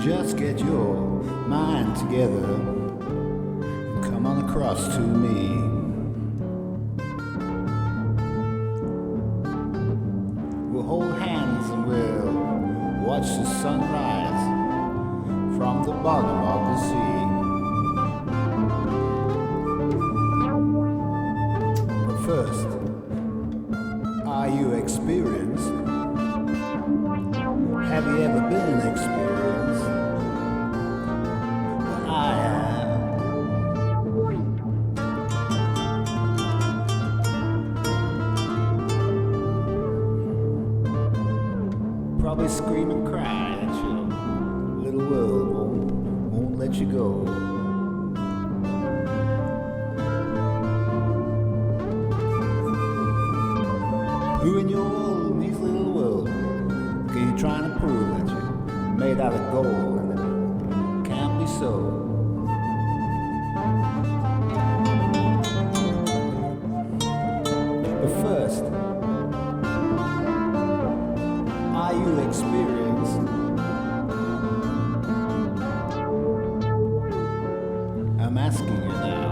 just get your mind together and come on across to me. We'll hold hands and we'll watch the sun rise from the bottom of the sea. But first, are you experienced? Have you ever been experienced? Well, I have. Probably scream and cry at your little world won't let you go. Who in your neat little world are you trying to prove that you're made out of gold and it can't be so? But first, are you experienced? I'm asking you now.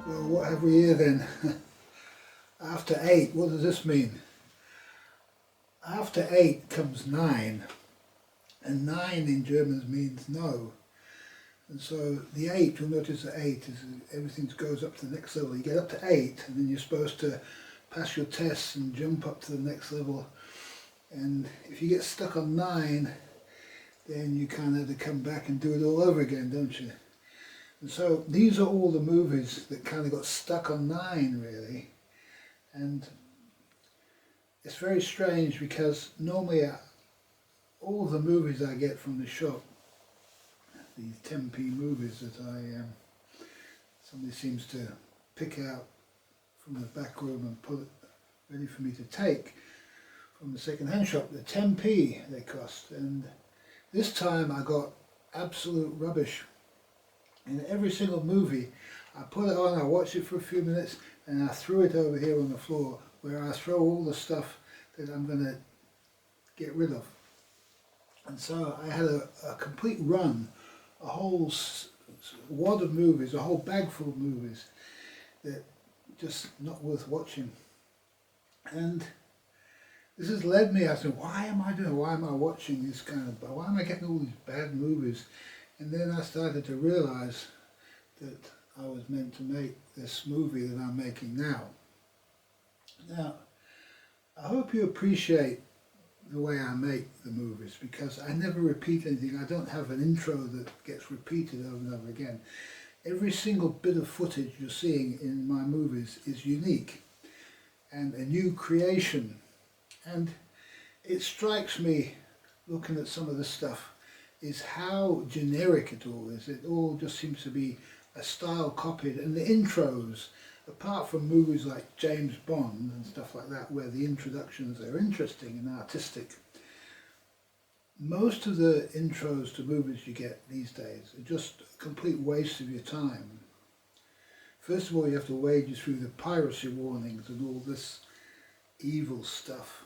Well, what have we here then? After 8, what does this mean? After 8 comes 9, and 9 in German means no. And so the 8, you'll notice that 8 is everything goes up to the next level. You get up to 8 and then you're supposed to pass your tests and jump up to the next level. And if you get stuck on 9, then you kind of have to come back and do it all over again, don't you? And so these are all the movies that kind of got stuck on 9 really. And it's very strange because normally all the movies I get from the shop, these 10p movies that somebody seems to pick out from the back room and put it ready for me to take from the second-hand shop, the 10p they cost. And this time I got absolute rubbish. In every single movie, I put it on, I watched it for a few minutes, and I threw it over here on the floor, where I throw all the stuff that I'm going to get rid of. And so I had a complete run, a whole wad of movies, a whole bag full of movies that just not worth watching. And this has led me, I said, why am I watching this kind of, why am I getting all these bad movies? And then I started to realize that I was meant to make this movie that I'm making now. Now, I hope you appreciate the way I make the movies, because I never repeat anything. I don't have an intro that gets repeated over and over again. Every single bit of footage you're seeing in my movies is unique and a new creation. And it strikes me, looking at some of the stuff, is how generic it all is. It all just seems to be a style copied, and the intros, apart from movies like James Bond and stuff like that, where the introductions are interesting and artistic, most of the intros to movies you get these days are just a complete waste of your time. First of all, you have to wade you through the piracy warnings and all this evil stuff,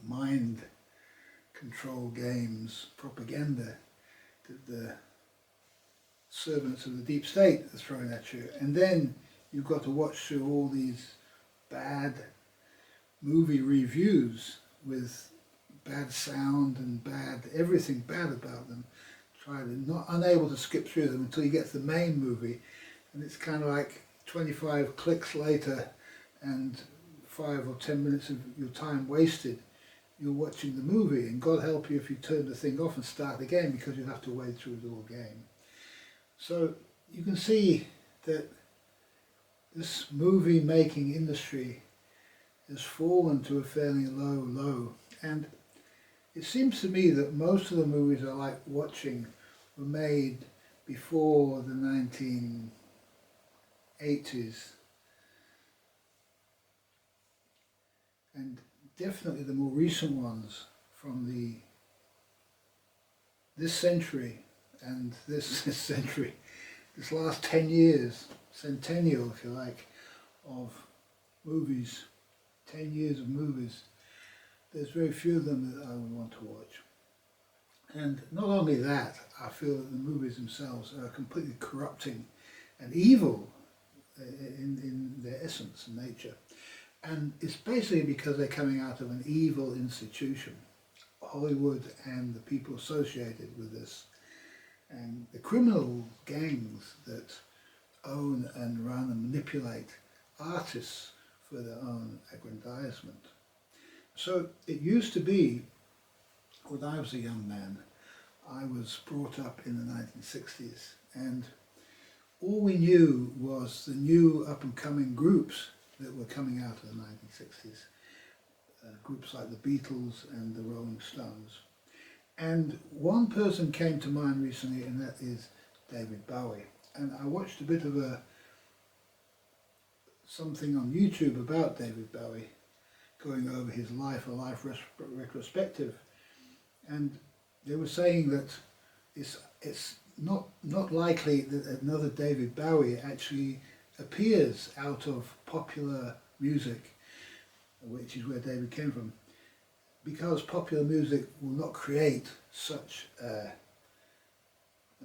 mind control games, propaganda that the servants of the deep state are throwing at you. And then you've got to watch through all these bad movie reviews with bad sound and bad, everything bad about them. Unable to skip through them until you get to the main movie, and it's kind of like 25 clicks later and 5 or 10 minutes of your time wasted. You're watching the movie, and God help you if you turn the thing off and start again, because you'll have to wade through it all again. So you can see that this movie making industry has fallen to a fairly low, and it seems to me that most of the movies I like watching were made before the 1980s, and definitely the more recent ones from this century and this century, this last 10 years, centennial if you like, of movies, 10 years of movies, there's very few of them that I would want to watch. And not only that, I feel that the movies themselves are completely corrupting and evil in their essence and nature. And it's basically because they're coming out of an evil institution, Hollywood and the people associated with this, and the criminal gangs that own and run and manipulate artists for their own aggrandizement. So it used to be, when I was a young man, I was brought up in the 1960s, and all we knew was the new up-and-coming groups that were coming out of the 1960s. Groups like the Beatles and the Rolling Stones. And one person came to mind recently, and that is David Bowie. And I watched a bit of something on YouTube about David Bowie, going over his life, a life retrospective. And they were saying that it's not likely that another David Bowie actually appears out of popular music, which is where David came from, because popular music will not create such a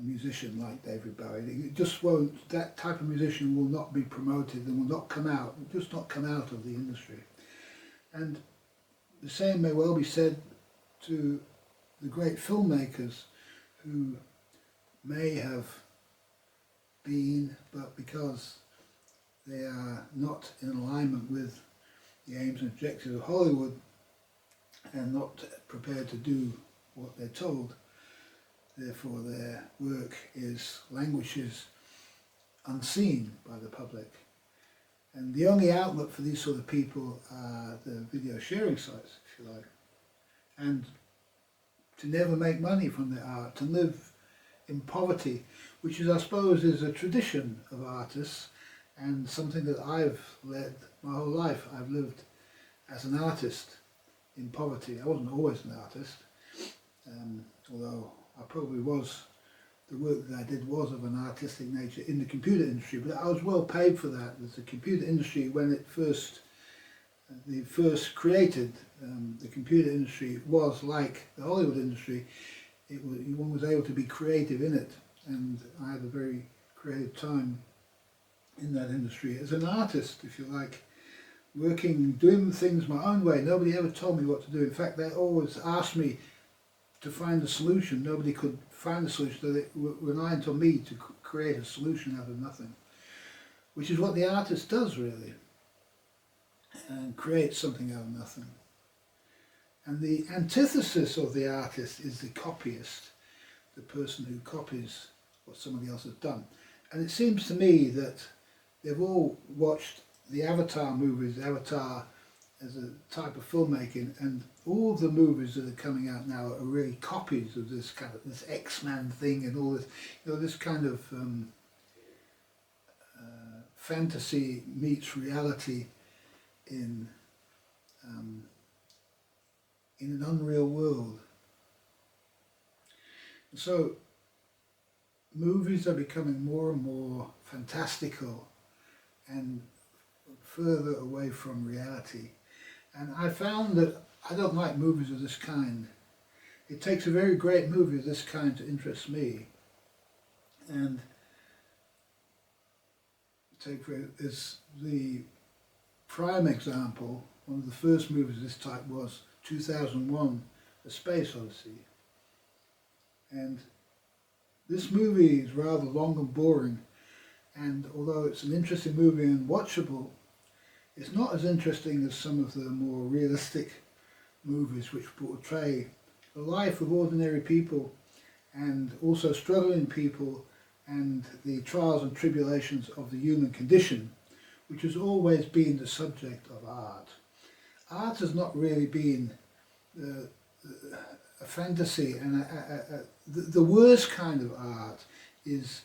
musician like David Bowie. It just won't, that type of musician will not be promoted and will not come out, will just not come out of the industry. And the same may well be said to the great filmmakers who may have been, but because they are not in alignment with the aims and objectives of Hollywood and not prepared to do what they're told, therefore their work languishes unseen by the public. And the only outlet for these sort of people are the video sharing sites, if you like. And to never make money from their art, to live in poverty, which is, I suppose, is a tradition of artists and something that I've led my whole life. I've lived as an artist in poverty. I wasn't always an artist, although I probably was, the work that I did was of an artistic nature in the computer industry, but I was well paid for that. The computer industry, when it first created, the computer industry was like the Hollywood industry. One was able to be creative in it, and I had a very creative time in that industry as an artist, if you like, working, doing things my own way. Nobody ever told me what to do. In fact, they always asked me to find a solution. Nobody could find a solution, so they were relying on me to create a solution out of nothing, which is what the artist does really, and creates something out of nothing. And the antithesis of the artist is the copyist, the person who copies what somebody else has done. And it seems to me that they've all watched the Avatar movies, Avatar as a type of filmmaking, and all the movies that are coming out now are really copies of this kind of, this X-Man thing and all this, this kind of fantasy meets reality in an unreal world. So movies are becoming more and more fantastical and further away from reality. And I found that I don't like movies of this kind. It takes a very great movie of this kind to interest me. And as the prime example, one of the first movies of this type was 2001, A Space Odyssey. And this movie is rather long and boring, and although it's an interesting movie and watchable, it's not as interesting as some of the more realistic movies which portray the life of ordinary people and also struggling people and the trials and tribulations of the human condition, which has always been the subject of art. Art has not really been a fantasy, and the worst kind of art is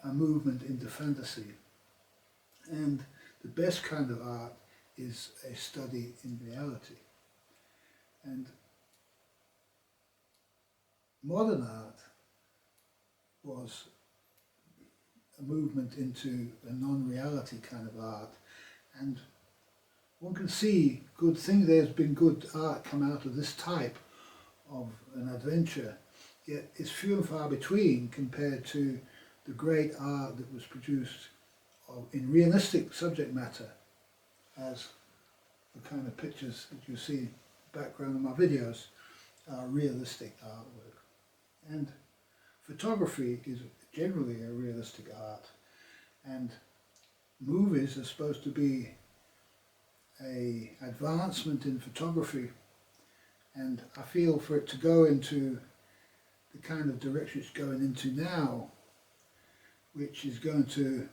a movement into fantasy. And the best kind of art is a study in reality. And modern art was a movement into a non-reality kind of art, and one can see good things. There's been good art come out of this type of an adventure, yet it's few and far between compared to the great art that was produced in realistic subject matter, as the kind of pictures that you see in the background of my videos are realistic artwork. And photography is generally a realistic art, and movies are supposed to be an advancement in photography, and I feel for it to go into the kind of direction it's going into now, which is going to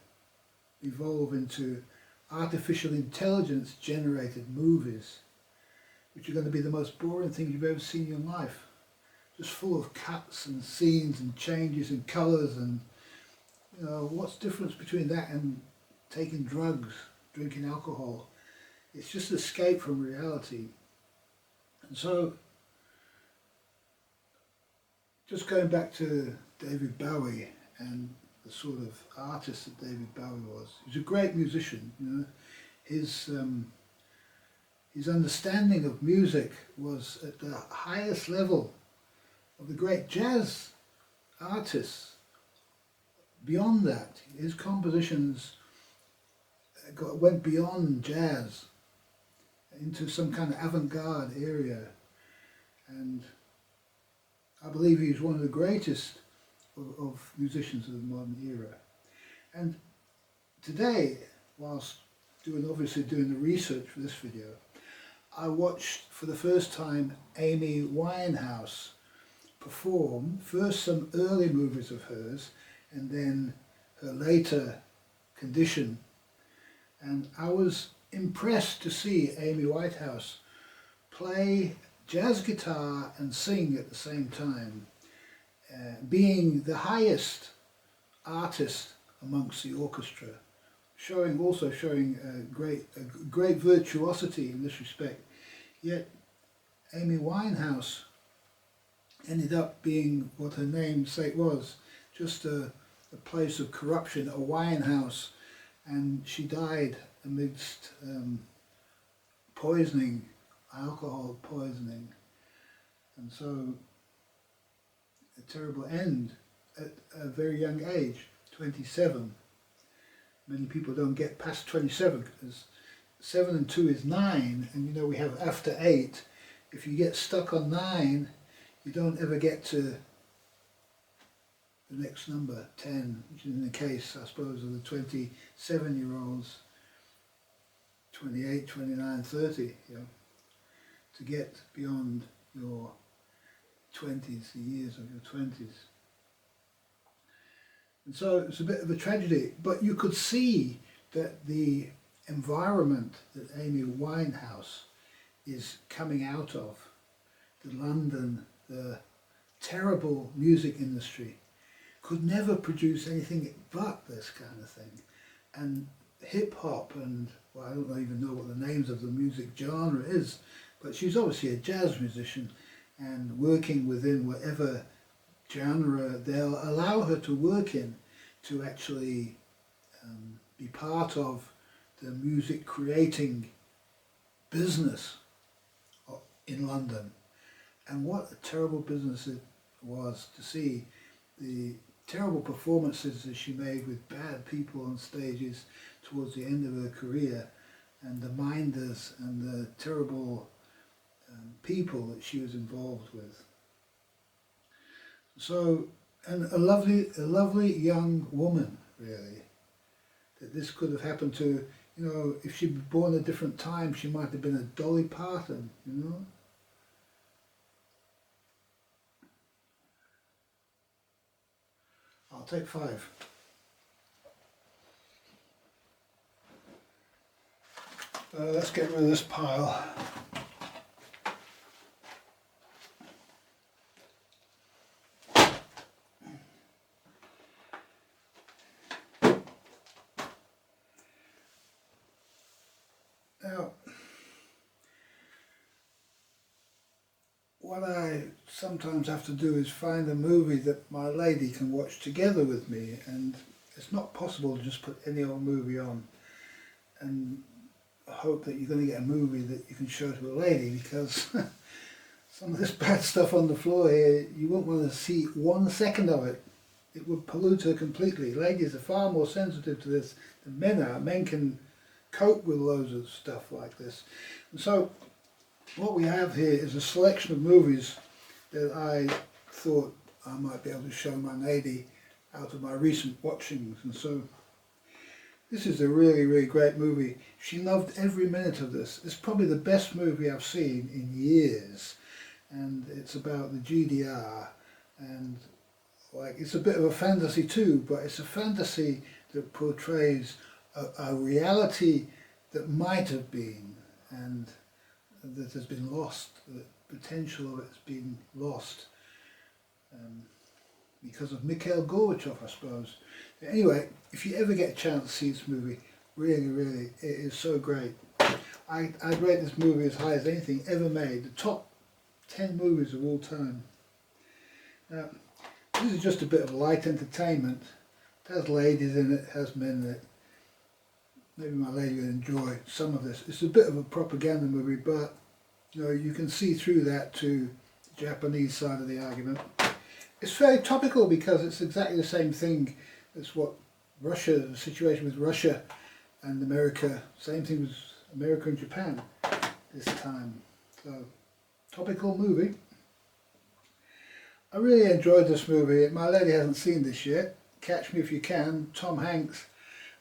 evolve into artificial intelligence generated movies, which are going to be the most boring things you've ever seen in your life. Just full of cuts and scenes and changes and colours, and you know, what's the difference between that and taking drugs, drinking alcohol? It's just an escape from reality. And so, just going back to David Bowie and the sort of artist that David Bowie was. He was a great musician, you know. His understanding of music was at the highest level of the great jazz artists. Beyond that, his compositions went beyond jazz into some kind of avant-garde area, and I believe he's one of the greatest of musicians of the modern era. And today, whilst obviously doing the research for this video, I watched for the first time Amy Winehouse perform, first some early movies of hers and then her later Condition, and I was impressed to see Amy Winehouse play jazz guitar and sing at the same time, being the highest artist amongst the orchestra, also showing great virtuosity in this respect. Yet Amy Winehouse ended up being what her namesake was, just a place of corruption, a wine house, and she died amidst poisoning, alcohol poisoning, and so a terrible end at a very young age, 27. Many people don't get past 27 because 7 and 2 is 9, and you know we have after 8. If you get stuck on 9, you don't ever get to the next number, 10, which is in the case, I suppose, of the 27-year-olds, 28, 29, 30, you know, to get beyond your 20s, the years of your 20s. And so it's a bit of a tragedy, but you could see that the environment that Amy Winehouse is coming out of, the London, the terrible music industry, could never produce anything but this kind of thing. And hip hop and, well, I don't even know what the names of the music genre is, but she's obviously a jazz musician and working within whatever genre they'll allow her to work in, to actually be part of the music creating business in London. And what a terrible business it was to see the terrible performances that she made with bad people on stages towards the end of her career, and the minders and the terrible people that she was involved with. So, and a lovely young woman, really, that this could have happened to. You know, if she'd been born at a different time, she might have been a Dolly Parton, you know. I'll take 5. Let's get rid of this pile. Now, what I sometimes have to do is find a movie that my lady can watch together with me, and it's not possible to just put any old movie on and hope that you're going to get a movie that you can show to a lady, because some of this bad stuff on the floor here, you won't want to see 1 second of it. It would pollute her completely. Ladies are far more sensitive to this than men are. Men can cope with loads of stuff like this. And so what we have here is a selection of movies that I thought I might be able to show my lady out of my recent watchings. And so this is a really, really great movie. She loved every minute of this. It's probably the best movie I've seen in years. And it's about the GDR, and like, it's a bit of a fantasy too, but it's a fantasy that portrays a reality that might have been, and that has been lost. The potential of it has been lost because of Mikhail Gorbachev, I suppose. Anyway, if you ever get a chance to see this movie, really, really, it is so great. I'd rate this movie as high as anything ever made, the top 10 movies of all time. Now, this is just a bit of light entertainment. It has ladies in it, has men in it. Maybe my lady will enjoy some of this. It's a bit of a propaganda movie, but you know, you can see through that to the Japanese side of the argument. It's very topical because it's exactly the same thing as what Russia, the situation with Russia and America, same thing with America and Japan this time. So, topical movie. I really enjoyed this movie. My lady hasn't seen this yet. Catch Me If You Can, Tom Hanks.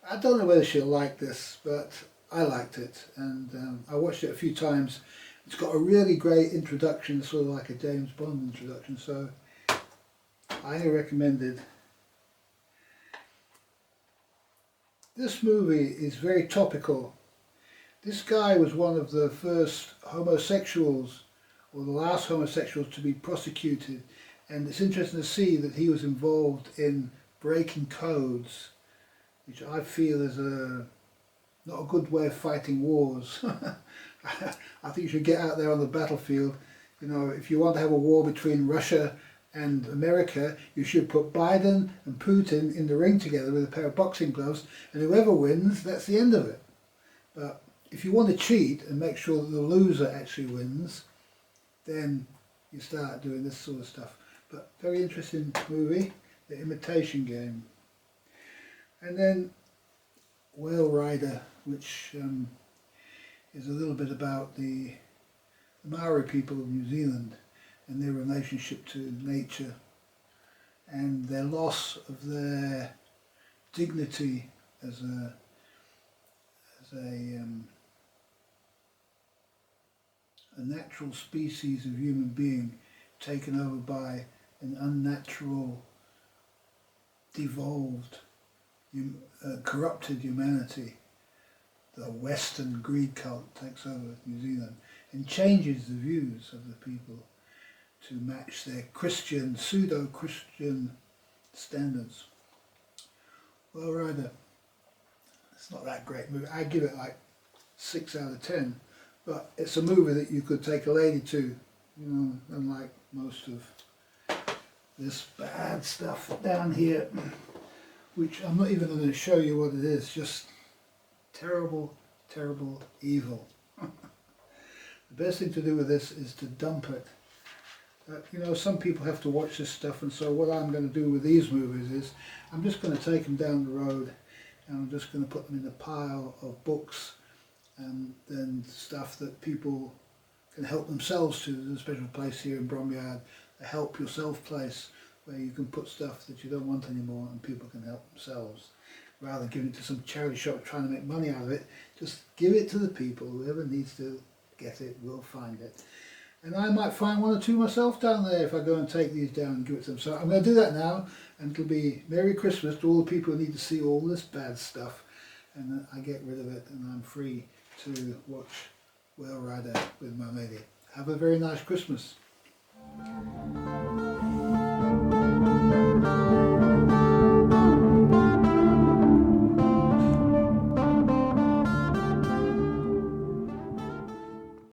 I don't know whether she'll like this, but I liked it, and I watched it a few times. It's got a really great introduction, sort of like a James Bond introduction, so highly recommended. This movie is very topical. This guy was one of the first homosexuals, or the last homosexuals to be prosecuted, and it's interesting to see that he was involved in breaking codes, which I feel is not a good way of fighting wars. I think you should get out there on the battlefield. You know, if you want to have a war between Russia and America, you should put Biden and Putin in the ring together with a pair of boxing gloves, and whoever wins, that's the end of it. But if you want to cheat and make sure that the loser actually wins, then you start doing this sort of stuff. But very interesting movie, The Imitation Game. And then Whale Rider, which is a little bit about the Maori people of New Zealand and their relationship to nature and their loss of their dignity as a natural species of human being taken over by an unnatural, devolved, corrupted humanity. The Western greed cult takes over New Zealand and changes the views of the people to match their Christian, pseudo-Christian standards. Well, Rider, it's not that great movie. I give it like 6 out of 10, but it's a movie that you could take a lady to, you know, unlike most of this bad stuff down here, which I'm not even going to show you what it is, just terrible, terrible evil. The best thing to do with this is to dump it. You know, some people have to watch this stuff, and so what I'm going to do with these movies is I'm just going to take them down the road and I'm just going to put them in a pile of books and then stuff that people can help themselves to. There's a special place here in Bromyard, a help yourself place, where you can put stuff that you don't want anymore and people can help themselves. Rather than giving it to some charity shop trying to make money out of it, just give it to the people. Whoever needs to get it will find it. And I might find 1 or 2 myself down there if I go and take these down and give it to them. So I'm going to do that now, and it'll be Merry Christmas to all the people who need to see all this bad stuff. And I get rid of it and I'm free to watch Whale Rider with my lady. Have a very nice Christmas.